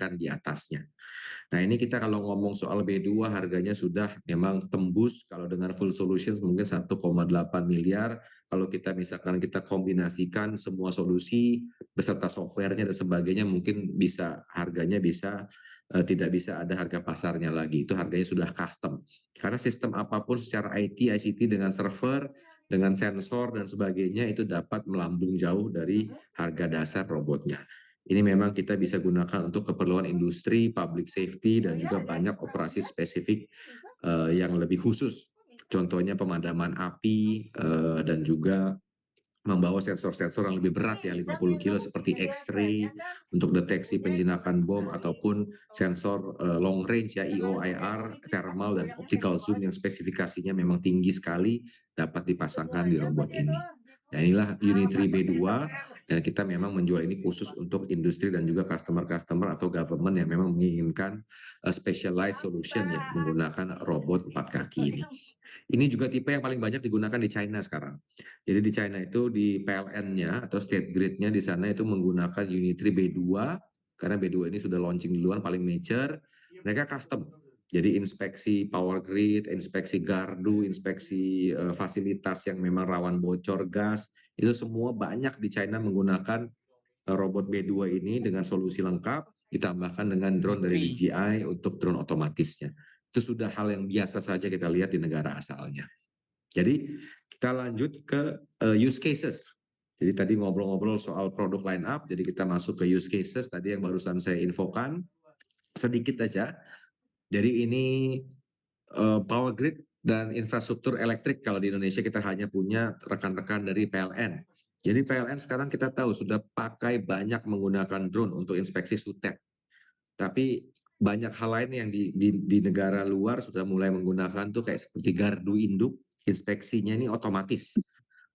dipasangkan di atasnya. Nah ini kita kalau ngomong soal B2 harganya sudah memang tembus, kalau dengan full solutions mungkin 1,8 miliar, kalau kita misalkan kita kombinasikan semua solusi beserta softwarenya dan sebagainya mungkin bisa harganya bisa tidak bisa ada harga pasarnya lagi, itu harganya sudah custom. Karena sistem apapun secara IT, ICT dengan server, dengan sensor dan sebagainya itu dapat melambung jauh dari harga dasar robotnya. Ini memang kita bisa gunakan untuk keperluan industri, public safety, dan juga banyak operasi spesifik yang lebih khusus. Contohnya pemadaman api dan juga membawa sensor-sensor yang lebih berat ya 50 kilo seperti X-ray untuk deteksi penjinakan bom ataupun sensor long range ya EOIR, thermal dan optical zoom yang spesifikasinya memang tinggi sekali dapat dipasangkan di robot ini. Nah inilah Unitree B2 dan kita memang menjual ini khusus untuk industri dan juga customer-customer atau government yang memang menginginkan specialized solution ya menggunakan robot 4 kaki ini. Ini juga tipe yang paling banyak digunakan di China sekarang. Jadi di China itu di PLN-nya atau state grid-nya di sana itu menggunakan Unitree B2 karena B2 ini sudah launching duluan paling mature. Mereka custom. Jadi inspeksi power grid, inspeksi gardu, inspeksi fasilitas yang memang rawan bocor gas, itu semua banyak di China menggunakan robot B2 ini dengan solusi lengkap, ditambahkan dengan drone dari DJI untuk drone otomatisnya. Itu sudah hal yang biasa saja kita lihat di negara asalnya. Jadi kita lanjut ke use cases. Jadi tadi ngobrol-ngobrol soal produk line up, jadi kita masuk ke use cases tadi yang barusan saya infokan sedikit aja. Jadi ini power grid dan infrastruktur elektrik kalau di Indonesia kita hanya punya rekan-rekan dari PLN. Jadi PLN sekarang kita tahu sudah pakai banyak menggunakan drone untuk inspeksi sutet. Tapi banyak hal lain yang di negara luar sudah mulai menggunakan tuh kayak seperti gardu induk, inspeksinya ini otomatis.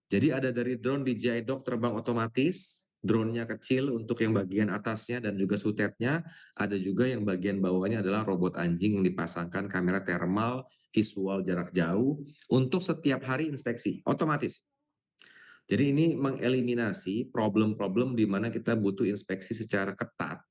Jadi ada dari drone DJI Dock terbang otomatis, drone-nya kecil untuk yang bagian atasnya dan juga sutetnya, ada juga yang bagian bawahnya adalah robot anjing yang dipasangkan kamera thermal, visual jarak jauh, untuk setiap hari inspeksi, otomatis. Jadi ini mengeliminasi problem-problem di mana kita butuh inspeksi secara ketat.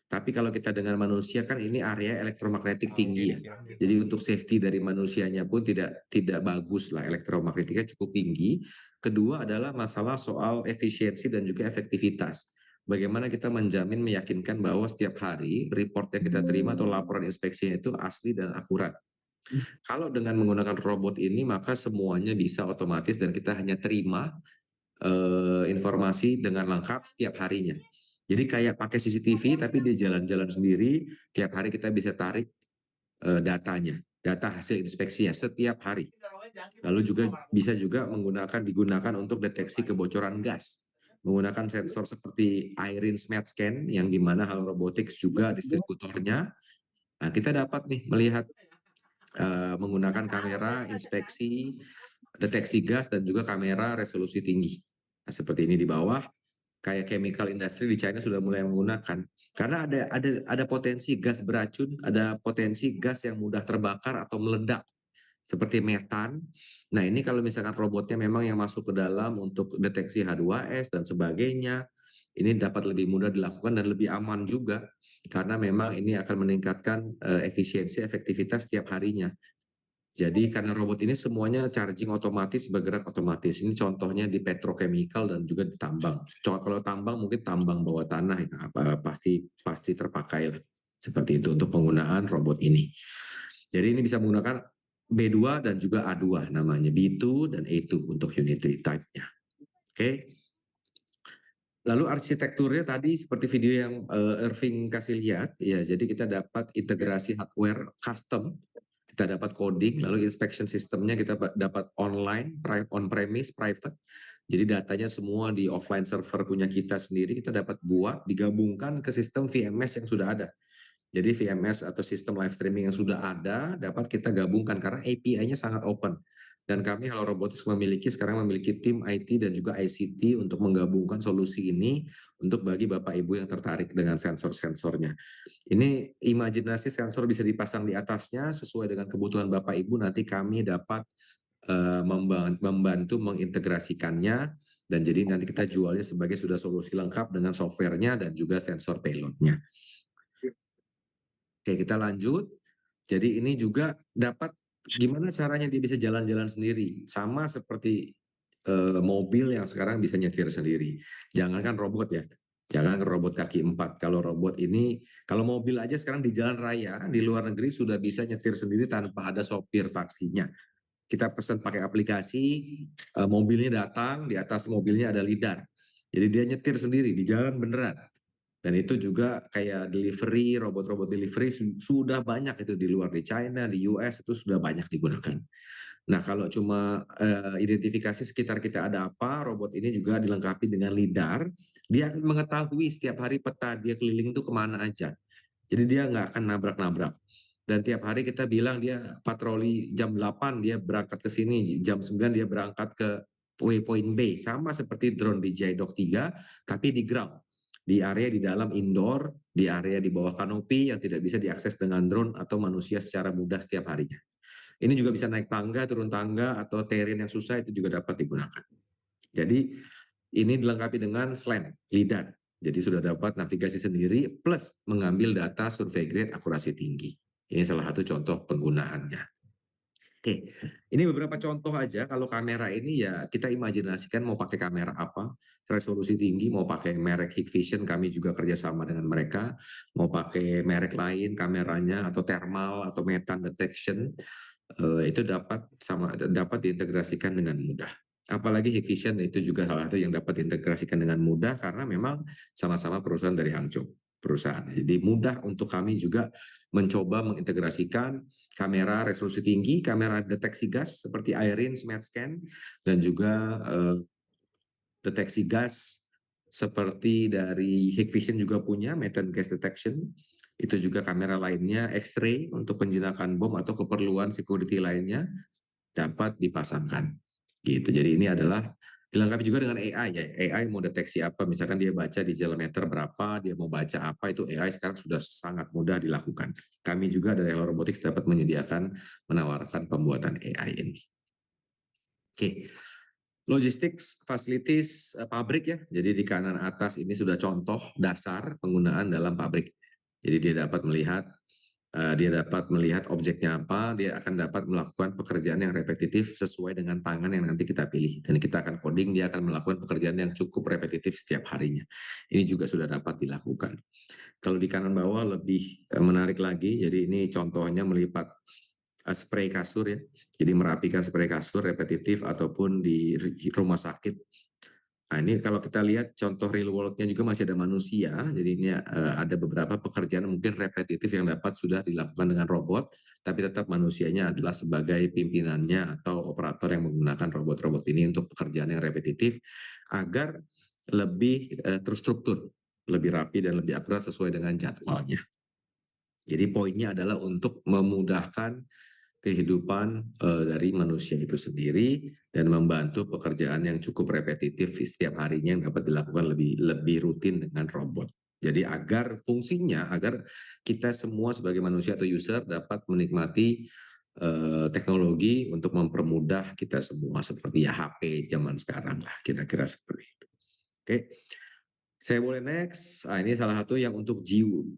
Tapi kalau kita dengan manusia kan ini area elektromagnetik tinggi ya. Jadi untuk safety dari manusianya pun tidak bagus lah, elektromagnetiknya cukup tinggi. Kedua adalah masalah soal efisiensi dan juga efektivitas. Bagaimana kita menjamin meyakinkan bahwa setiap hari report yang kita terima atau laporan inspeksinya itu asli dan akurat. Kalau dengan menggunakan robot ini maka semuanya bisa otomatis dan kita hanya terima informasi dengan lengkap setiap harinya. Jadi kayak pakai CCTV tapi dia jalan-jalan sendiri, tiap hari kita bisa tarik datanya, data hasil inspeksinya setiap hari. Lalu juga bisa juga digunakan untuk deteksi kebocoran gas. Menggunakan sensor seperti Irin Smart Scan yang dimana Halo Robotics juga distributornya. Nah, kita dapat nih melihat menggunakan kamera inspeksi, deteksi gas dan juga kamera resolusi tinggi. Nah, seperti ini di bawah, kayak chemical industry di China sudah mulai menggunakan. Karena ada potensi gas beracun, ada potensi gas yang mudah terbakar atau meledak seperti metan. Nah, ini kalau misalkan robotnya memang yang masuk ke dalam untuk deteksi H2S dan sebagainya, ini dapat lebih mudah dilakukan dan lebih aman juga karena memang ini akan meningkatkan efisiensi efektivitas setiap harinya. Jadi karena robot ini semuanya charging otomatis, bergerak otomatis. Ini contohnya di petrochemical dan juga di tambang. Kalau tambang mungkin tambang bawah tanah ya, pasti terpakai lah. Seperti itu untuk penggunaan robot ini. Jadi ini bisa menggunakan B2 dan juga A2 namanya, B2 dan A2 untuk Unitree type-nya. Oke. Lalu arsitekturnya tadi seperti video yang Irving kasih lihat, ya jadi kita dapat integrasi hardware custom, kita dapat coding, lalu inspection sistemnya kita dapat online, on-premise, private. Jadi datanya semua di offline server punya kita sendiri, kita dapat buat, digabungkan ke sistem VMS yang sudah ada. Jadi VMS atau sistem live streaming yang sudah ada, dapat kita gabungkan karena API-nya sangat open. Dan kami Halo Robotics sekarang memiliki tim IT dan juga ICT untuk menggabungkan solusi ini untuk bagi Bapak Ibu yang tertarik dengan sensor-sensornya. Ini imajinasi sensor bisa dipasang di atasnya sesuai dengan kebutuhan Bapak Ibu, nanti kami dapat membantu mengintegrasikannya dan jadi nanti kita jualnya sebagai sudah solusi lengkap dengan softwarenya dan juga sensor payloadnya. Oke, kita lanjut. Jadi ini juga dapat gimana caranya dia bisa jalan-jalan sendiri. Sama seperti mobil yang sekarang bisa nyetir sendiri. Jangankan robot ya. Jangan robot kaki 4. Kalau robot ini, kalau mobil aja sekarang di jalan raya, di luar negeri sudah bisa nyetir sendiri tanpa ada sopir taksinya. Kita pesan pakai aplikasi, mobilnya datang, di atas mobilnya ada lidar. Jadi dia nyetir sendiri di jalan beneran. Dan itu juga kayak delivery, robot-robot delivery sudah banyak itu di luar, di China, di US itu sudah banyak digunakan. Nah, kalau cuma identifikasi sekitar kita ada apa, robot ini juga dilengkapi dengan lidar. Dia akan mengetahui setiap hari peta dia keliling itu kemana aja. Jadi dia nggak akan nabrak-nabrak. Dan tiap hari kita bilang dia patroli jam 8 dia berangkat ke sini, jam 9 dia berangkat ke waypoint B. Sama seperti drone DJI Dock 3, tapi di ground. Di area di dalam indoor, di area di bawah kanopi yang tidak bisa diakses dengan drone atau manusia secara mudah setiap harinya. Ini juga bisa naik tangga, turun tangga, atau terrain yang susah itu juga dapat digunakan. Jadi ini dilengkapi dengan SLAM, LIDAR. Jadi sudah dapat navigasi sendiri plus mengambil data survei grade akurasi tinggi. Ini salah satu contoh penggunaannya. Oke, ini beberapa contoh aja. Kalau kamera ini ya kita imajinasikan mau pakai kamera apa, resolusi tinggi, mau pakai merek Hikvision, kami juga kerjasama dengan mereka, mau pakai merek lain kameranya atau thermal atau metan detection, itu dapat diintegrasikan dengan mudah. Apalagi Hikvision itu juga salah satu yang dapat diintegrasikan dengan mudah karena memang sama-sama perusahaan dari Hangzhou perusahaan. Jadi mudah untuk kami juga mencoba mengintegrasikan kamera resolusi tinggi, kamera deteksi gas seperti IRIN, SmartScan, dan juga deteksi gas seperti dari Hikvision juga punya method gas detection. Itu juga kamera lainnya X-ray untuk penjinakan bom atau keperluan security lainnya dapat dipasangkan. Gitu. Jadi ini adalah dilengkapi juga dengan AI ya. AI mau deteksi apa, misalkan dia baca di meter berapa, dia mau baca apa, itu AI sekarang sudah sangat mudah dilakukan. Kami juga dari Hello Robotics dapat menyediakan, menawarkan pembuatan AI ini. Oke, logistics, facilities, pabrik ya. Jadi di kanan atas ini sudah contoh dasar penggunaan dalam pabrik. Jadi dia dapat melihat objeknya apa, dia akan dapat melakukan pekerjaan yang repetitif sesuai dengan tangan yang nanti kita pilih. Dan kita akan coding, dia akan melakukan pekerjaan yang cukup repetitif setiap harinya. Ini juga sudah dapat dilakukan. Kalau di kanan bawah lebih menarik lagi, jadi ini contohnya melipat spray kasur ya. Jadi merapikan spray kasur repetitif ataupun di rumah sakit. Nah ini kalau kita lihat contoh real world-nya juga masih ada manusia, jadi ini ada beberapa pekerjaan mungkin repetitif yang dapat sudah dilakukan dengan robot, tapi tetap manusianya adalah sebagai pimpinannya atau operator yang menggunakan robot-robot ini untuk pekerjaan yang repetitif agar lebih terstruktur, lebih rapi dan lebih akurat sesuai dengan jadwalnya. Jadi poinnya adalah untuk memudahkan kehidupan dari manusia itu sendiri dan membantu pekerjaan yang cukup repetitif setiap harinya yang dapat dilakukan lebih rutin dengan robot. Jadi agar fungsinya, agar kita semua sebagai manusia atau user dapat menikmati teknologi untuk mempermudah kita semua seperti ya HP zaman sekarang lah, kira-kira seperti itu. Oke. Saya boleh next. Ini salah satu yang untuk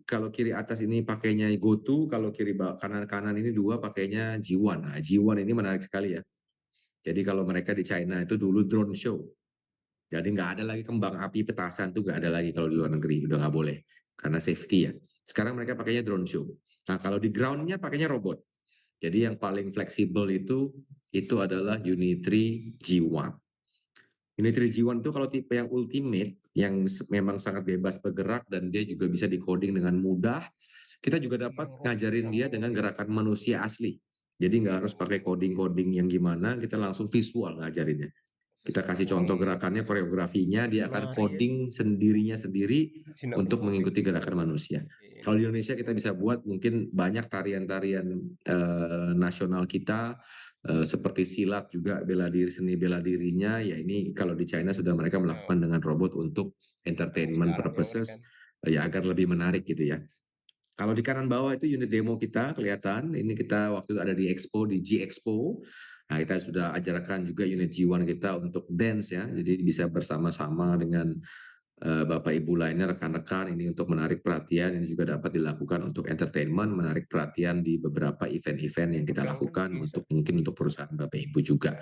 kalau kiri atas ini pakainya GoTo, kalau kiri kanan ini dua pakainya G1. Nah, G1 ini menarik sekali ya. Jadi kalau mereka di China itu dulu drone show. Jadi nggak ada lagi kembang api petasan tuh nggak ada lagi kalau di luar negeri, udah nggak boleh karena safety ya. Sekarang mereka pakainya drone show. Nah kalau di groundnya pakainya robot. Jadi yang paling fleksibel itu adalah Unitree G1. Unitary G1 itu kalau tipe yang ultimate, yang memang sangat bebas bergerak dan dia juga bisa decoding dengan mudah, kita juga dapat ngajarin dia dengan gerakan manusia asli. Jadi nggak harus pakai coding-coding yang gimana, kita langsung visual ngajarinnya. Kita kasih contoh gerakannya, koreografinya, dia akan coding sendirinya sendiri untuk mengikuti gerakan manusia. Kalau di Indonesia kita bisa buat mungkin banyak tarian-tarian nasional kita, seperti silat juga bela diri, seni bela dirinya, ya ini kalau di China sudah mereka melakukan dengan robot untuk entertainment purposes, ya agar lebih menarik gitu ya. Kalau di kanan bawah itu unit demo kita kelihatan, ini kita waktu itu ada di Expo, di G Expo. Nah kita sudah ajarkan juga unit G1 kita untuk dance ya, jadi bisa bersama-sama dengan Bapak Ibu lainnya, rekan-rekan, ini untuk menarik perhatian, ini juga dapat dilakukan untuk entertainment, menarik perhatian di beberapa event-event yang kita lakukan untuk mungkin untuk perusahaan Bapak Ibu juga.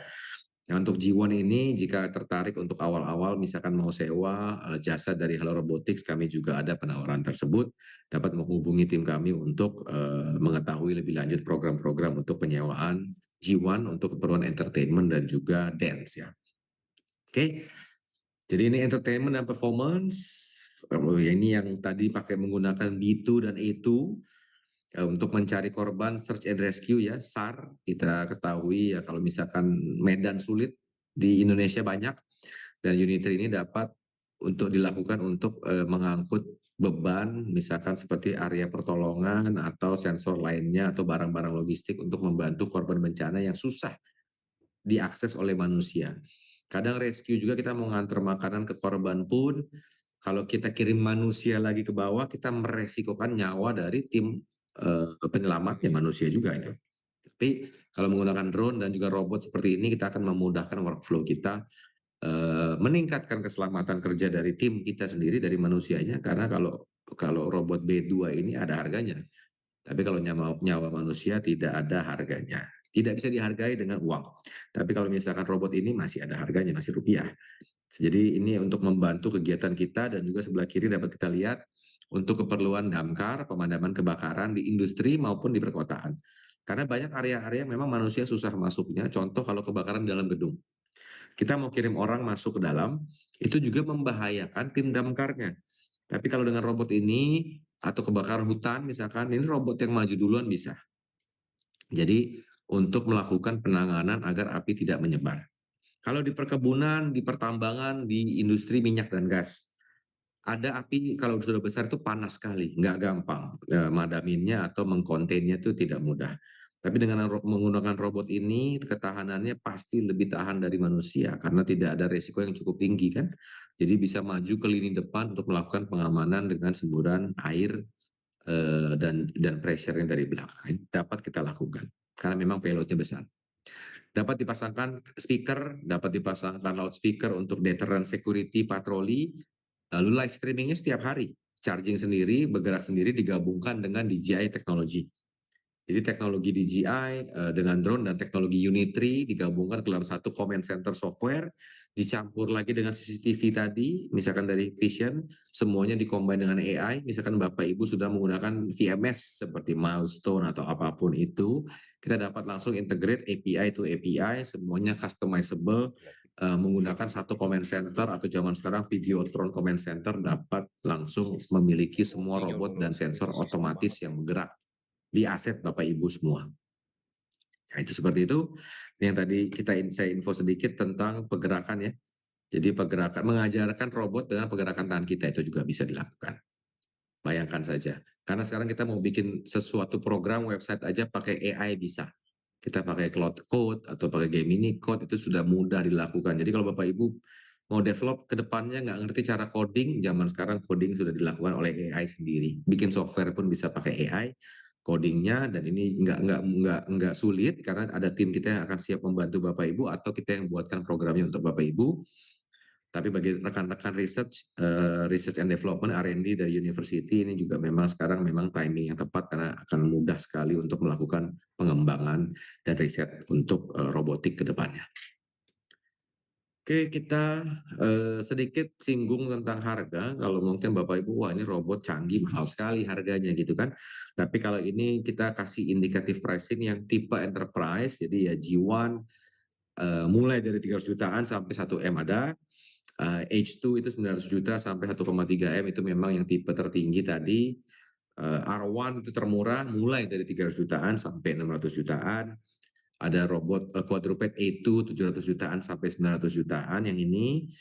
Nah, untuk G1 ini jika tertarik untuk awal-awal misalkan mau sewa jasa dari Halo Robotics, kami juga ada penawaran tersebut, dapat menghubungi tim kami untuk mengetahui lebih lanjut program-program untuk penyewaan G1 untuk keperluan entertainment dan juga dance ya. Oke. Jadi ini entertainment dan performance. Ini yang tadi pakai menggunakan B2 dan E2 untuk mencari korban search and rescue ya, SAR. Kita ketahui ya kalau misalkan medan sulit di Indonesia banyak, dan unit ini dapat untuk dilakukan untuk mengangkut beban misalkan seperti area pertolongan atau sensor lainnya atau barang-barang logistik untuk membantu korban bencana yang susah diakses oleh manusia. Kadang rescue juga kita mau ngantar makanan ke korban pun, kalau kita kirim manusia lagi ke bawah, kita meresikokan nyawa dari tim penyelamatnya manusia juga itu. Tapi kalau menggunakan drone dan juga robot seperti ini, kita akan memudahkan workflow kita, meningkatkan keselamatan kerja dari tim kita sendiri, dari manusianya, karena kalau robot B2 ini ada harganya. Tapi kalau nyawa manusia tidak ada harganya. Tidak bisa dihargai dengan uang. Tapi kalau misalkan robot ini masih ada harganya, masih rupiah. Jadi ini untuk membantu kegiatan kita, dan juga sebelah kiri dapat kita lihat untuk keperluan damkar, pemadaman kebakaran di industri maupun di perkotaan. Karena banyak area-area yang memang manusia susah masuknya, contoh kalau kebakaran dalam gedung. Kita mau kirim orang masuk ke dalam, itu juga membahayakan tim damkarnya. Tapi kalau dengan robot ini, atau kebakaran hutan misalkan, ini robot yang maju duluan bisa. Jadi untuk melakukan penanganan agar api tidak menyebar. Kalau di perkebunan, di pertambangan, di industri minyak dan gas, ada api kalau sudah besar itu panas sekali, nggak gampang madaminnya atau mengkontennya itu tidak mudah. Tapi dengan menggunakan robot ini, ketahanannya pasti lebih tahan dari manusia karena tidak ada resiko yang cukup tinggi kan. Jadi bisa maju ke lini depan untuk melakukan pengamanan dengan semburan air dan pressure yang dari belakang. Dapat kita lakukan karena memang payloadnya besar. Dapat dipasangkan speaker, dapat dipasangkan loudspeaker untuk deterrent security patroli, lalu live streamingnya setiap hari, charging sendiri, bergerak sendiri, digabungkan dengan DJI teknologi. Jadi teknologi DJI dengan drone dan teknologi Unitree digabungkan ke dalam satu command center software, dicampur lagi dengan CCTV tadi, misalkan dari Vision, semuanya dikombin dengan AI, misalkan Bapak Ibu sudah menggunakan VMS seperti Milestone atau apapun itu, kita dapat langsung integrate API to API, semuanya customizable, menggunakan satu command center, atau zaman sekarang Videotron command center dapat langsung memiliki semua robot dan sensor otomatis yang bergerak di aset Bapak Ibu semua. Nah, itu seperti itu. Yang tadi saya info sedikit tentang pergerakan ya. Jadi pergerakan, mengajarkan robot dengan pergerakan tangan kita itu juga bisa dilakukan. Bayangkan saja. Karena sekarang kita mau bikin sesuatu program website aja pakai AI bisa. Kita pakai Cloud Code atau pakai Gemini Code itu sudah mudah dilakukan. Jadi kalau Bapak Ibu mau develop ke depannya nggak ngerti cara coding, zaman sekarang coding sudah dilakukan oleh AI sendiri. Bikin software pun bisa pakai AI codingnya, dan ini nggak sulit karena ada tim kita yang akan siap membantu Bapak Ibu, atau kita yang buatkan programnya untuk Bapak Ibu. Tapi bagi rekan-rekan research and development R&D dari university, ini juga memang sekarang memang timing yang tepat karena akan mudah sekali untuk melakukan pengembangan dan riset untuk robotik ke depannya. Oke, kita sedikit singgung tentang harga. Kalau mungkin Bapak Ibu, wah ini robot canggih, mahal sekali harganya gitu kan. Tapi kalau ini kita kasih indikatif pricing yang tipe enterprise, jadi ya G1 mulai dari 300 jutaan sampai 1 M ada. H2 itu 900 juta sampai 1,3 M itu memang yang tipe tertinggi tadi. R1 itu termurah mulai dari 300 jutaan sampai 600 jutaan. Ada robot quadruped A2 700 jutaan sampai 900 jutaan yang ini.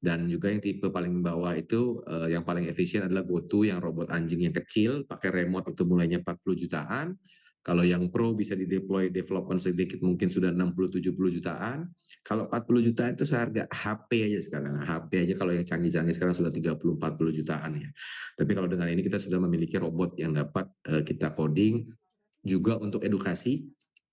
Dan juga yang tipe paling bawah itu yang paling efisien adalah GoTo yang robot anjing yang kecil, pakai remote itu mulainya 40 jutaan. Kalau yang pro bisa di-deploy development sedikit mungkin sudah 60-70 jutaan. Kalau 40 jutaan itu seharga HP aja sekarang. HP aja kalau yang canggih-canggih sekarang sudah 30-40 jutaan ya. Tapi kalau dengan ini kita sudah memiliki robot yang dapat kita coding juga untuk edukasi.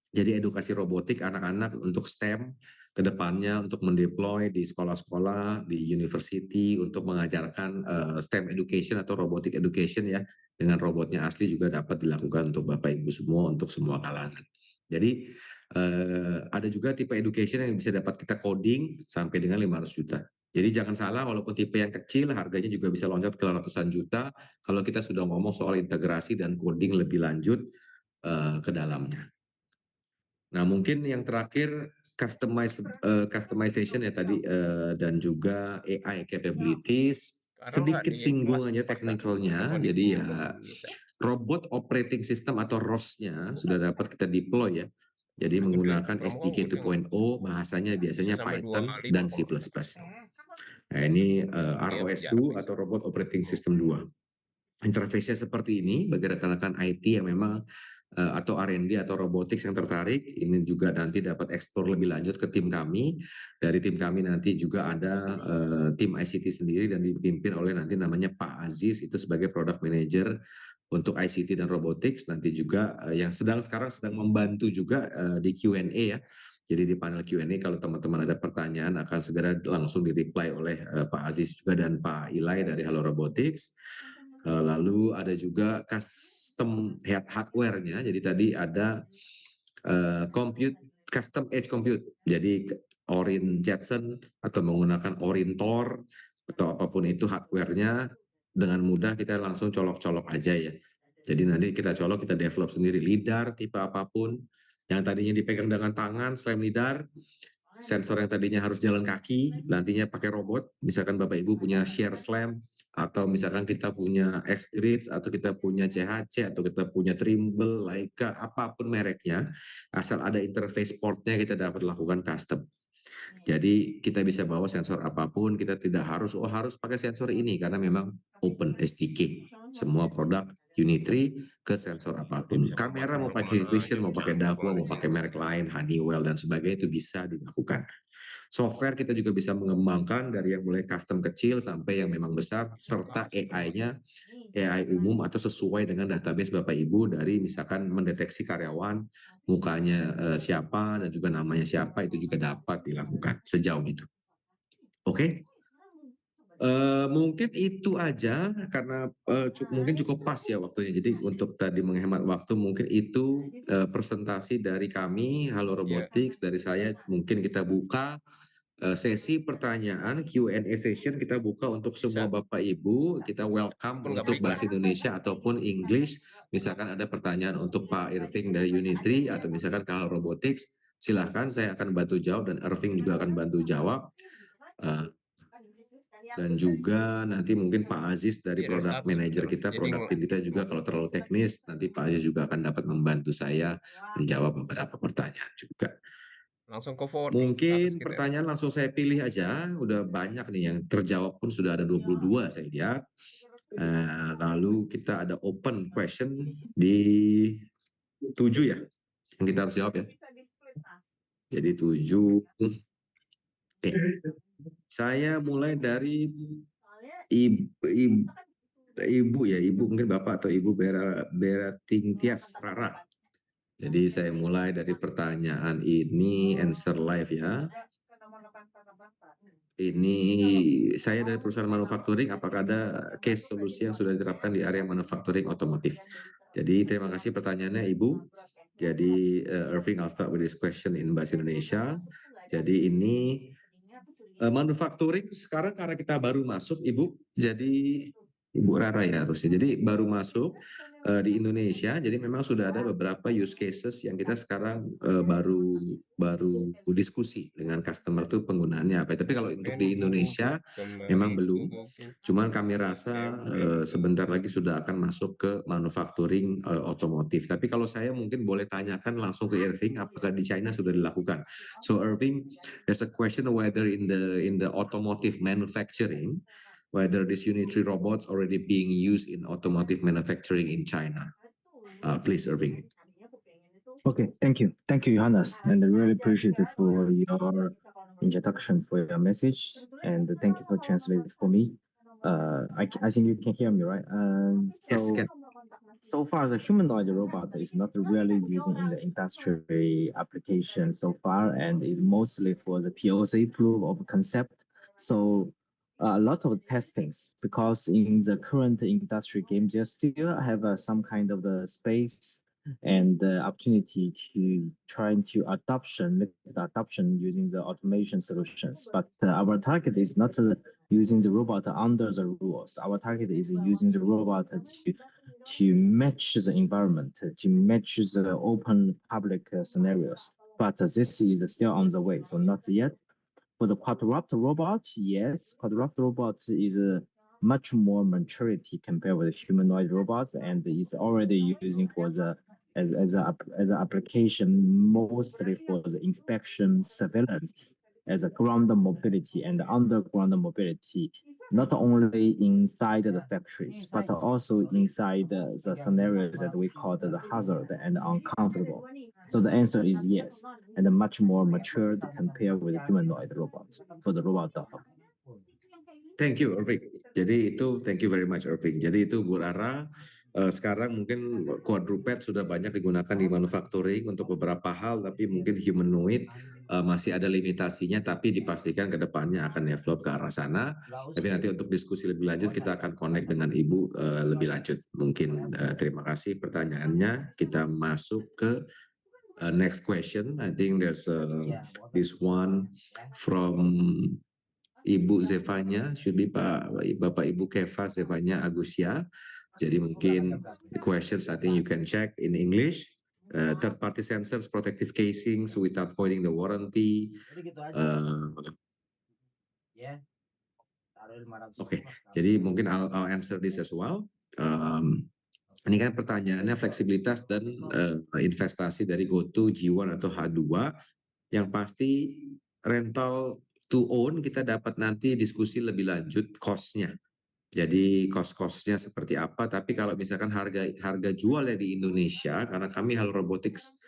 Jadi edukasi robotik anak-anak untuk STEM, kedepannya untuk mendeploy di sekolah-sekolah, di university untuk mengajarkan STEM education atau robotic education ya, dengan robotnya asli juga dapat dilakukan untuk Bapak Ibu semua, untuk semua kalangan. Jadi ada juga tipe education yang bisa dapat kita coding sampai dengan 500 juta. Jadi jangan salah, walaupun tipe yang kecil harganya juga bisa loncat ke ratusan juta kalau kita sudah ngomong soal integrasi dan coding lebih lanjut ke dalamnya. Nah, mungkin yang terakhir customization ya tadi dan juga AI capabilities, sedikit singgung aja technicalnya. Jadi ya robot operating system atau ROS-nya sudah dapat kita deploy ya. Jadi menggunakan SDK 2.0, bahasanya biasanya Python dan C++. Nah, ini ROS2 atau Robot Operating System 2. Interface-nya seperti ini bagi rekan-rekan IT yang memang atau R&D atau robotics yang tertarik, ini juga nanti dapat eksplor lebih lanjut ke tim kami. Dari tim kami nanti juga ada tim ICT sendiri dan dipimpin oleh nanti namanya Pak Aziz, itu sebagai product manager untuk ICT dan robotics. Nanti juga yang sekarang sedang membantu juga di Q&A ya. Jadi di panel Q&A kalau teman-teman ada pertanyaan akan segera langsung di-reply oleh Pak Aziz juga dan Pak Ilai dari Halo Robotics. Lalu ada juga custom hardware-nya. Jadi tadi ada custom edge compute. Jadi Orin Jetson atau menggunakan Orin Tor atau apapun itu hardware-nya, dengan mudah kita langsung colok-colok aja ya. Jadi nanti kita colok, kita develop sendiri lidar tipe apapun. Yang tadinya dipegang dengan tangan, selain lidar, sensor yang tadinya harus jalan kaki, nantinya pakai robot. Misalkan Bapak Ibu punya share slam, atau misalkan kita punya X-Grids, atau kita punya CHC, atau kita punya Trimble, Leica, apapun mereknya, asal ada interface portnya kita dapat lakukan custom. Jadi kita bisa bawa sensor apapun, kita tidak harus pakai sensor ini, karena memang open SDK. Semua produk Unitree ke sensor apapun. Kamera mau pakai Vision, mau pakai Dahua, mau pakai merek lain, Honeywell dan sebagainya, itu bisa dilakukan. Software kita juga bisa mengembangkan dari yang mulai custom kecil sampai yang memang besar, serta AI-nya AI umum atau sesuai dengan database Bapak Ibu, dari misalkan mendeteksi karyawan, mukanya siapa dan juga namanya siapa, itu juga dapat dilakukan sejauh itu. Oke? Mungkin itu aja karena mungkin cukup pas ya waktunya. Jadi untuk tadi menghemat waktu, mungkin itu presentasi dari kami Halo Robotics. Dari saya mungkin kita buka sesi pertanyaan Q&A session, kita buka untuk semua Bapak Ibu. Kita welcome untuk bahasa Indonesia ataupun English. Misalkan ada pertanyaan untuk Pak Irving dari Unitree atau misalkan kalau Robotics, silahkan, saya akan bantu jawab dan Irving juga akan bantu jawab. Dan juga nanti mungkin Pak Aziz dari product manager kita, product team kita juga kalau terlalu teknis, nanti Pak Aziz juga akan dapat membantu saya menjawab beberapa pertanyaan juga. Langsung ke forward. Mungkin pertanyaan langsung saya pilih aja, udah banyak nih yang terjawab pun sudah ada 22 saya lihat. Lalu kita ada open question di 7 ya, yang kita harus jawab ya. Jadi 7. Oke. Saya mulai dari ibu ya, ibu mungkin bapak atau ibu Beratingtias Rara. Jadi saya mulai dari pertanyaan ini, answer live ya. Ini saya dari perusahaan manufacturing, apakah ada case solusi yang sudah diterapkan di area manufacturing otomotif? Jadi terima kasih pertanyaannya Ibu. Jadi Irving, I'll start with this question in bahasa Indonesia. Jadi ini manufacturing sekarang karena kita baru masuk Ibu, jadi Ibu Rara ya harusnya. Jadi baru masuk di Indonesia, jadi memang sudah ada beberapa use cases yang kita sekarang baru diskusi dengan customer tuh penggunaannya apa. Tapi kalau untuk di Indonesia memang belum. Cuman kami rasa sebentar lagi sudah akan masuk ke manufacturing otomotif. Tapi kalau saya mungkin boleh tanyakan langsung ke Irving, apakah di China sudah dilakukan. So Irving, there's a question whether in the automotive manufacturing, whether these Unitree robots already being used in automotive manufacturing in China. Please, Irving. Okay, thank you, Johannes, and I really appreciate it for your introduction, for your message, and thank you for translating for me. I think you can hear me, right? Yes, can. so far the humanoid robot is not really using in the industry application so far, and is mostly for the POC, proof of concept. So a lot of testings, because in the current industry games, you still have some kind of the space and the opportunity to trying to make the adoption using the automation solutions. But our target is not using the robot under the rules. Our target is using the robot to match the environment, to match the open public scenarios. But this is still on the way, so not yet. For the Quadruptor robot, yes, Quadruptor robot is much more maturity compared with humanoid robots, and is already using for the as an application mostly for the inspection, surveillance, as a ground mobility and underground mobility, not only inside the factories but also inside the scenarios that we call the hazard and uncomfortable. So the answer is yes, and much more matured compared with humanoid robots for the robot dog. Thank you, Irving. Jadi itu, thank you very much, Irving. Jadi itu Bu Rara, sekarang mungkin quadruped sudah banyak digunakan di manufacturing untuk beberapa hal, tapi mungkin humanoid masih ada limitasinya, tapi dipastikan ke depannya akan develop ke arah sana. Tapi nanti untuk diskusi lebih lanjut kita akan connect dengan Ibu lebih lanjut. Mungkin terima kasih pertanyaannya. Kita masuk ke next question. I think there's this one from Ibu Zevanya, should be Bapak Ibu Keva Zevanya Agusia. Jadi mungkin the questions I think you can check in English. Third party sensors, protective casings without voiding the warranty. Oke, jadi mungkin I'll answer this as well. Ini kan pertanyaannya fleksibilitas dan investasi dari GoTo, G1 atau H2. Yang pasti rental to own kita dapat nanti diskusi lebih lanjut cost-nya. Jadi cost-nya seperti apa, tapi kalau misalkan harga jualnya di Indonesia, karena kami Halo Robotics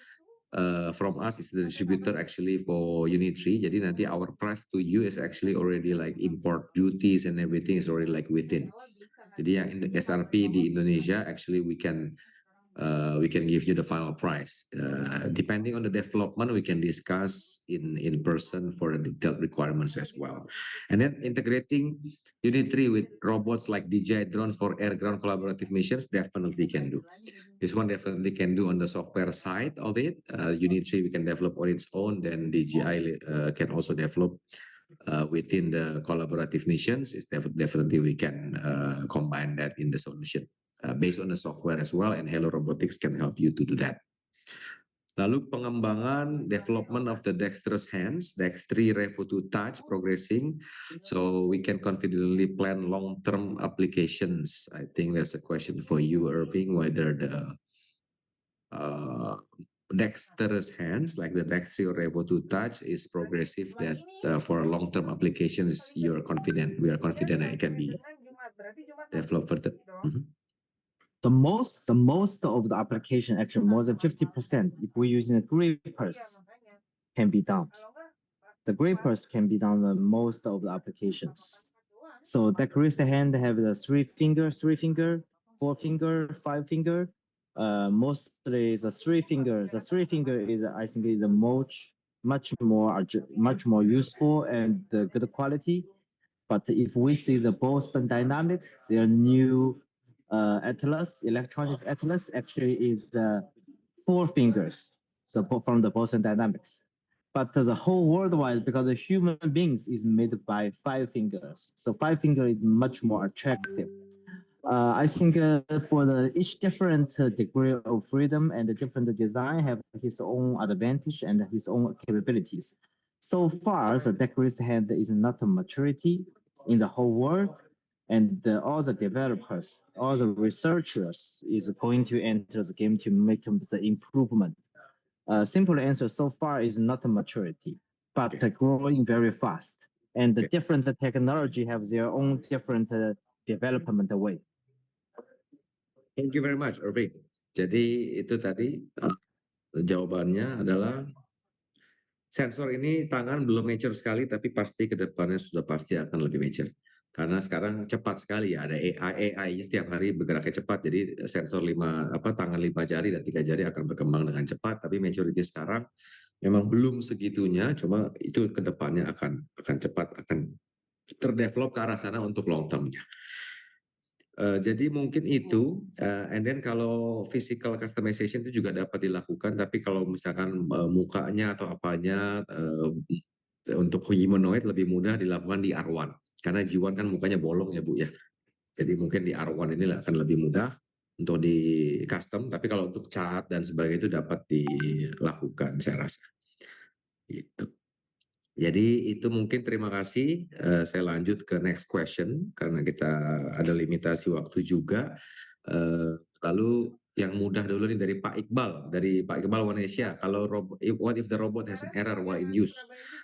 from us is the distributor actually for Unitree, jadi nanti our price to you is actually already like import duties and everything is already like within. Jadi yang SRP di Indonesia actually we can give you the final price. Depending on the development, we can discuss in person for the detailed requirements as well. And then integrating Unitree with robots like DJI drones for air-ground collaborative missions definitely can do. This one definitely can do on the software side of it. Unitree we can develop on its own, then DJI can also develop within the collaborative missions. It's definitely we can combine that in the solution. Based on the software as well, and Halo Robotics can help you to do that. Lalu pengembangan development of the dexterous hands, Dex3 Revo 2 Touch progressing, so we can confidently plan long-term applications. I think that's a question for you, Irving, whether the dexterous hands like the Dex3 Revo 2 Touch is progressive that for long-term applications we are confident that it can be developed further. The most of the application, actually more than 50%, if we're using the grippers, can be done. The grippers can be done on most of the applications. So decorated hand have the 3 finger, 4 finger, 5 finger. Mostly the 3 fingers. The 3 finger is, I think, is the much more useful and good quality. But if we see the Boston Dynamics, their new Atlas, electronics Atlas, actually is 4 fingers. So from the Boston Dynamics. But the whole worldwide, because the human beings is made by 5 fingers. So 5 finger is much more attractive. I think for each different degree of freedom and the different design have his own advantage and his own capabilities. So far, the decorated hand is not a maturity in the whole world, and all the developers, all the researchers is going to enter the game to make the improvement. Simple answer so far is not a maturity, but growing very fast. And the different technology have their own different development way. Thank you very much, Irving. Jadi itu tadi jawabannya adalah sensor ini tangan belum mature sekali, tapi pasti ke depannya sudah pasti akan lebih mature. Karena sekarang cepat sekali ya, ada AI setiap hari bergeraknya cepat, jadi sensor tangan 5 jari dan 3 jari akan berkembang dengan cepat, tapi maturity sekarang memang belum segitunya, cuma itu kedepannya akan cepat, akan terdevelop ke arah sana untuk long term-nya. Jadi mungkin itu, and then kalau physical customization itu juga dapat dilakukan, tapi kalau misalkan mukanya atau apanya untuk humanoid lebih mudah dilakukan di R1, karena G1 kan mukanya bolong ya Bu ya. Jadi mungkin di R1 ini akan lebih mudah untuk di custom, tapi kalau untuk cat dan sebagainya itu dapat dilakukan saya rasa. Gitu. Jadi itu mungkin terima kasih. Saya lanjut ke next question karena kita ada limitasi waktu juga. Lalu yang mudah dulu nih dari Pak Iqbal Wanesia. Kalau what if the robot has an error while in use?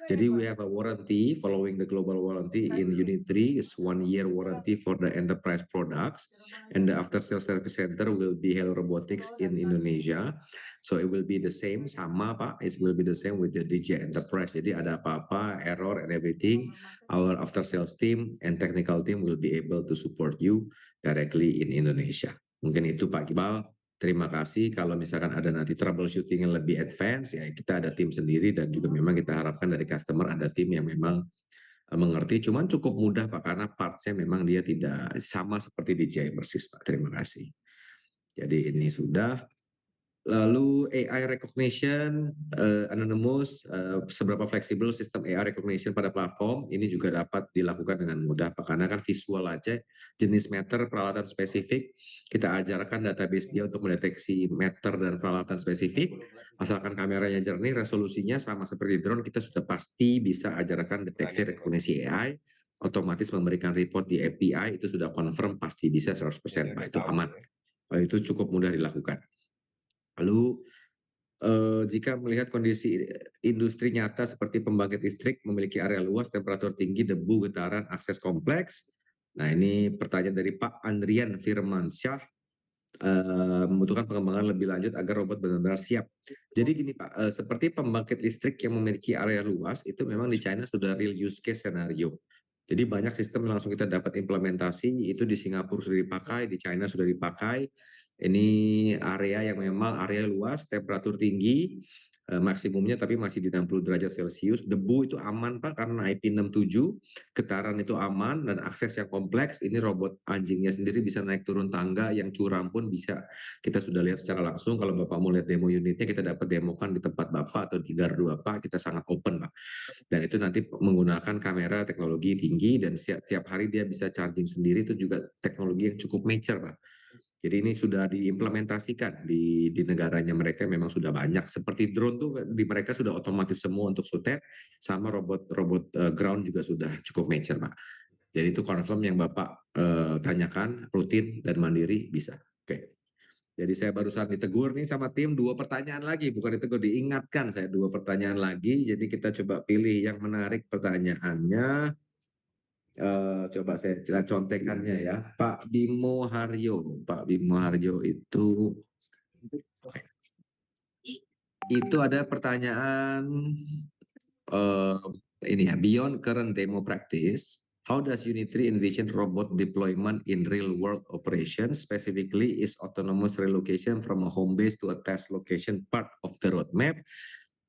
Jadi we have a warranty following the global warranty in Unit 3 is 1 year warranty for the enterprise products, and the after sales service center will be Hello Robotics in Indonesia. So it will be the same, sama Pak, it will be the same with the DJ Enterprise. Jadi ada apa-apa, error and everything, our after sales team and technical team will be able to support you directly in Indonesia. Mungkin itu Pak Iqbal. Terima kasih. Kalau misalkan ada nanti troubleshooting yang lebih advance, ya kita ada tim sendiri dan juga memang kita harapkan dari customer ada tim yang memang mengerti. Cuman cukup mudah Pak karena partsnya memang dia tidak sama seperti DJI persis Pak. Terima kasih. Jadi ini sudah. Lalu AI recognition, anonymous, seberapa fleksibel sistem AI recognition pada platform, ini juga dapat dilakukan dengan mudah, Pak. Karena kan visual aja, jenis meter, peralatan spesifik, kita ajarkan database dia untuk mendeteksi meter dan peralatan spesifik, asalkan kameranya jernih, resolusinya sama seperti drone, kita sudah pasti bisa ajarkan deteksi rekognisi AI, otomatis memberikan report di API, itu sudah confirm, pasti bisa 100%, Pak, itu aman. Itu cukup mudah dilakukan. Lalu jika melihat kondisi industri nyata seperti pembangkit listrik memiliki area luas, temperatur tinggi, debu, getaran, akses kompleks. Nah ini pertanyaan dari Pak Andrian Firmansyah, membutuhkan pengembangan lebih lanjut agar robot benar-benar siap. Jadi gini Pak, seperti pembangkit listrik yang memiliki area luas, itu memang di China sudah real use case scenario. Jadi banyak sistem yang langsung kita dapat implementasi, itu di Singapura sudah dipakai, di China sudah dipakai. Ini area yang memang area luas, temperatur tinggi, maksimumnya tapi masih di 60 derajat Celcius. Debu itu aman Pak karena IP67, getaran itu aman dan akses yang kompleks. Ini robot anjingnya sendiri bisa naik turun tangga, yang curam pun bisa. Kita sudah lihat secara langsung, kalau Bapak mau lihat demo unitnya, kita dapat demokan di tempat Bapak atau di gardu Bapak, kita sangat open Pak. Dan itu nanti menggunakan kamera teknologi tinggi dan setiap hari dia bisa charging sendiri, itu juga teknologi yang cukup mature Pak. Jadi ini sudah diimplementasikan di negaranya mereka, memang sudah banyak. Seperti drone tuh di mereka sudah otomatis semua untuk sutet, sama robot ground juga sudah cukup mature Pak. Jadi itu confirm yang Bapak tanyakan, rutin dan mandiri bisa. Oke. Jadi saya barusan ditegur nih sama tim 2 pertanyaan lagi, bukan ditegur, diingatkan saya 2 pertanyaan lagi. Jadi kita coba pilih yang menarik pertanyaannya. Coba saya contekannya ya, Pak Bimo Haryo. Pak Bimo Haryo itu ada pertanyaan ini ya, beyond current demo practice, how does Unit 3 envision robot deployment in real world operations? Specifically, is autonomous relocation from a home base to a test location part of the roadmap?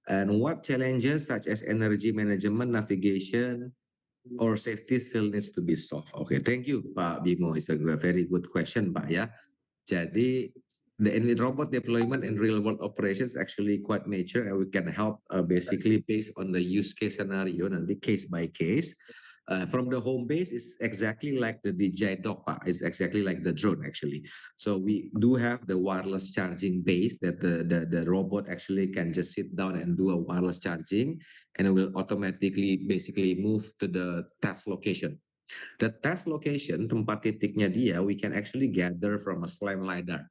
And what challenges such as energy management, navigation, or safety still needs to be solved? Okay, thank you Pak Bimo. It's a very good question Pak ya. Jadi the robot deployment in real world operations actually quite mature, and we can help basically based on the use case scenario, nanti case by case. From the home base is exactly like the DJI Dock Pak, is exactly like the drone actually. So we do have the wireless charging base that the robot actually can just sit down and do a wireless charging, and it will automatically basically move to the test location. The test location, tempat titiknya dia, we can actually gather from a SLAM LiDAR.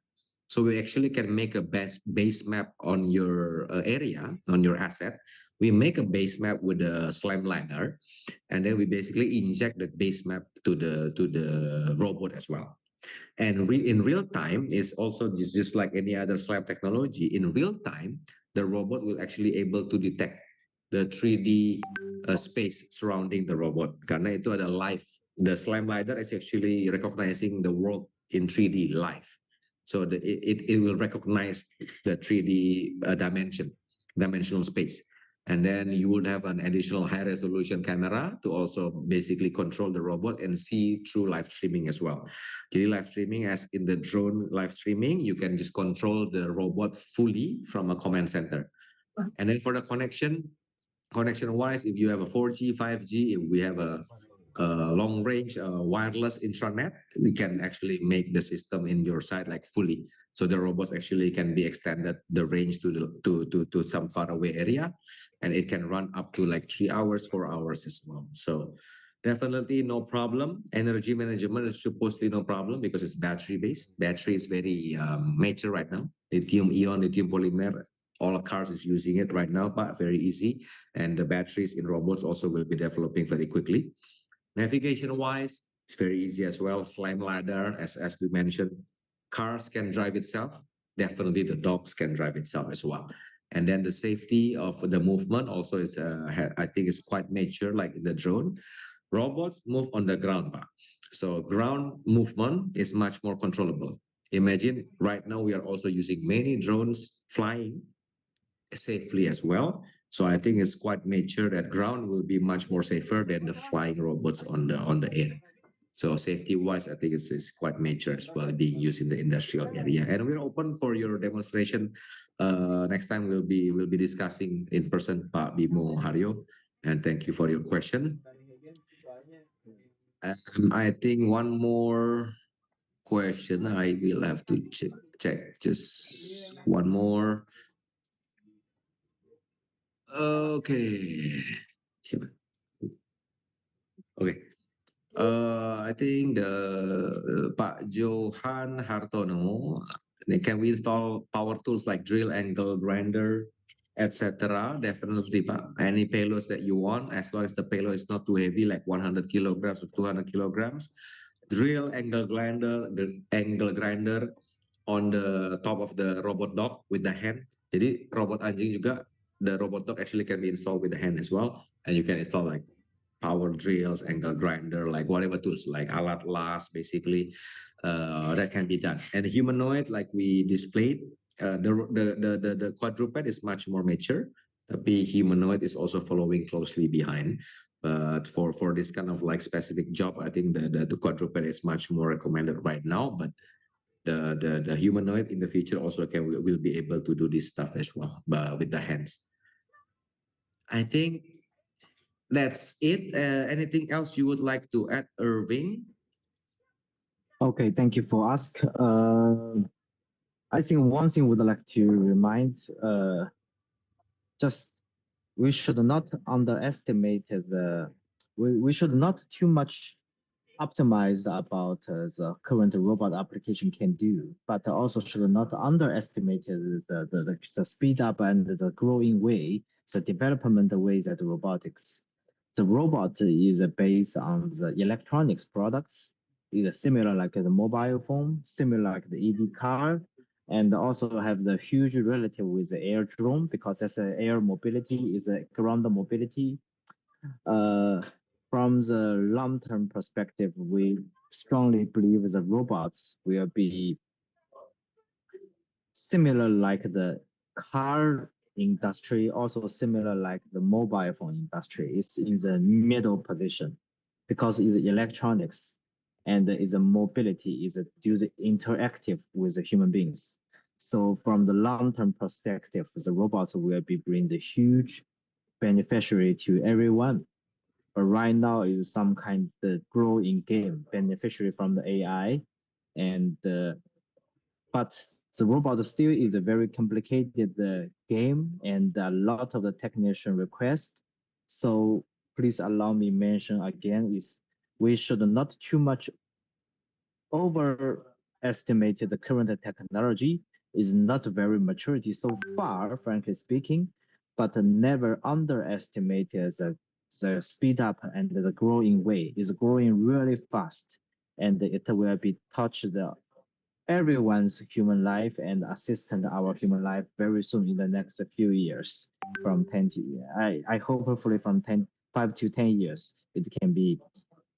So we actually can make a base map on your area, on your asset. We make a base map with a SLAM LiDAR, and then we basically inject that base map to the robot as well. And in real time is also just like any other SLAM technology. In real time, the robot will actually able to detect the 3D space surrounding the robot. Karena itu ada live. The SLAM LiDAR is actually recognizing the world in 3D live. So it will recognize the 3D dimensional space. And then you would have an additional high resolution camera to also basically control the robot and see through live streaming as well. Jadi live streaming, as in the drone live streaming, you can just control the robot fully from a command center. And then for the connection wise, if you have a 4G, 5G, if we have a long range wireless intranet, we can actually make the system in your site like fully. So the robots actually can be extended the range to some far away area, and it can run up to like 3 hours, 4 hours as well. So definitely no problem. Energy management is supposedly no problem because it's battery based. Battery is very mature right now. Lithium ion, lithium polymer, all cars is using it right now, but very easy. And the batteries in robots also will be developing very quickly. Navigation wise, it's very easy as well. SLAM LiDAR, as we mentioned, cars can drive itself. Definitely the dogs can drive itself as well. And then the safety of the movement also is, I think, is quite mature, like in the drone. Robots move on the ground, Pak. So ground movement is much more controllable. Imagine right now we are also using many drones flying safely as well. So I think it's quite mature that ground will be much more safer than the flying robots on the air. So safety wise, I think it's quite mature as well, being used in the industrial area. And we're open for your demonstration. Next time we'll be discussing in person, Pak Bimo Haryo. And thank you for your question. I think one more question I will have to check just one more. Okay. Okay. I think the Pak Johan Hartono, can we install power tools like drill, angle grinder, etc.? Definitely, Pak. Any payloads that you want, as long as the payload is not too heavy, like 100 kilograms or 200 kilograms. Drill, angle grinder, the angle grinder on the top of the robot dog with the hand. Jadi robot anjing juga, the robot dog actually can be installed with the hand as well, and you can install like power drills, angle grinder, like whatever tools, like alat las, basically, that can be done. And humanoid, like we displayed, the quadruped is much more mature, tapi humanoid is also following closely behind. But for this kind of like specific job, I think the quadruped is much more recommended right now. But the humanoid in the future also will be able to do this stuff as well, but with the hands. I think that's it. Anything else you would like to add, Irving? Okay, thank you for ask. I think one thing we'd like to remind, just we should not underestimate we should not too much optimize about the current robot application can do, but also should not underestimate the speed up and the growing way, the development way that robotics. The robot is based on the electronics products, is similar like the mobile phone, similar like the EV car, and also have the huge relative with the air drone because that's air mobility is a ground mobility. From the long-term perspective, we strongly believe the robots will be similar like the car industry, also similar like the mobile phone industry. It's in the middle position because it's electronics and is a mobility, is interactive with the human beings. So from the long-term perspective, the robots will be bring the huge beneficiary to everyone. But right now is some kind of growing game beneficiary from the AI, and but the robot still is a very complicated game and a lot of the technician request. So please allow me mention again is we should not too much overestimate the current technology is not very maturity so far, frankly speaking, but never underestimate the speed up and the growing way is growing really fast, and it will be touch the everyone's human life and assistant our human life very soon in the next few years. From 10 to I hope hopefully from 5 to 10 years it can be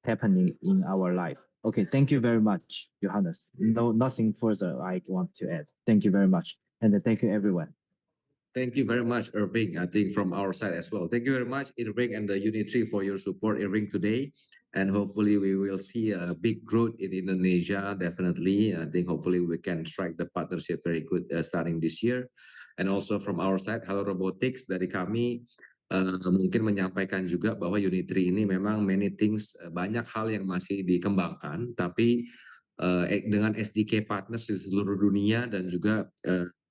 happening in our life. Okay, thank you very much, Johannes. No, nothing further I want to add. Thank you very much, and thank you everyone. Thank you very much, Irving. I think from our side as well. Thank you very much, Irving and the Unitree for your support, Irving, today. And hopefully we will see a big growth in Indonesia, definitely. I think hopefully we can strike the partnership very good starting this year. And also from our side, Hello Robotics dari kami mungkin menyampaikan juga bahwa Unitree ini memang many things, banyak hal yang masih dikembangkan, tapi dengan SDK partners di seluruh dunia dan juga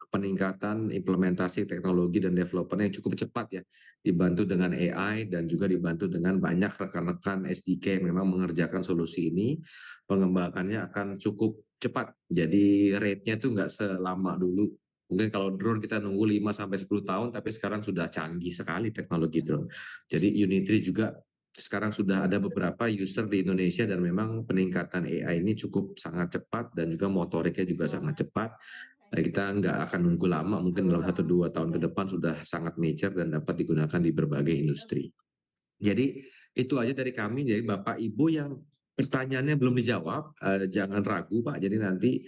peningkatan implementasi teknologi dan developer yang cukup cepat ya, dibantu dengan AI dan juga dibantu dengan banyak rekan-rekan SDK yang memang mengerjakan solusi ini, pengembangannya akan cukup cepat. Jadi rate-nya tuh nggak selama dulu. Mungkin kalau drone kita nunggu 5-10 tahun, tapi sekarang sudah canggih sekali teknologi drone. Jadi Unitree juga sekarang sudah ada beberapa user di Indonesia dan memang peningkatan AI ini cukup sangat cepat dan juga motoriknya juga sangat cepat. Kita nggak akan nunggu lama, mungkin dalam 1-2 tahun ke depan sudah sangat major dan dapat digunakan di berbagai industri. Jadi itu aja dari kami. Jadi Bapak Ibu yang pertanyaannya belum dijawab, jangan ragu Pak. Jadi nanti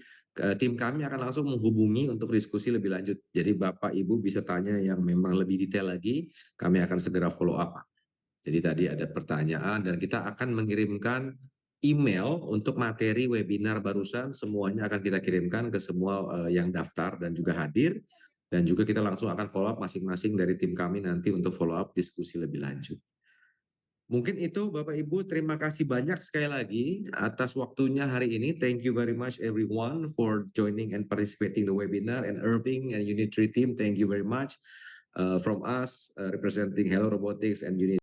tim kami akan langsung menghubungi untuk diskusi lebih lanjut. Jadi Bapak Ibu bisa tanya yang memang lebih detail lagi, kami akan segera follow up Pak. Jadi tadi ada pertanyaan dan kita akan mengirimkan email untuk materi webinar barusan, semuanya akan kita kirimkan ke semua yang daftar dan juga hadir, dan juga kita langsung akan follow up masing-masing dari tim kami nanti untuk follow up diskusi lebih lanjut. Mungkin itu Bapak Ibu, terima kasih banyak sekali lagi atas waktunya hari ini. Thank you very much everyone for joining and participating the webinar, and Irving and Unitree team, thank you very much. From us representing Hello Robotics and Unitree.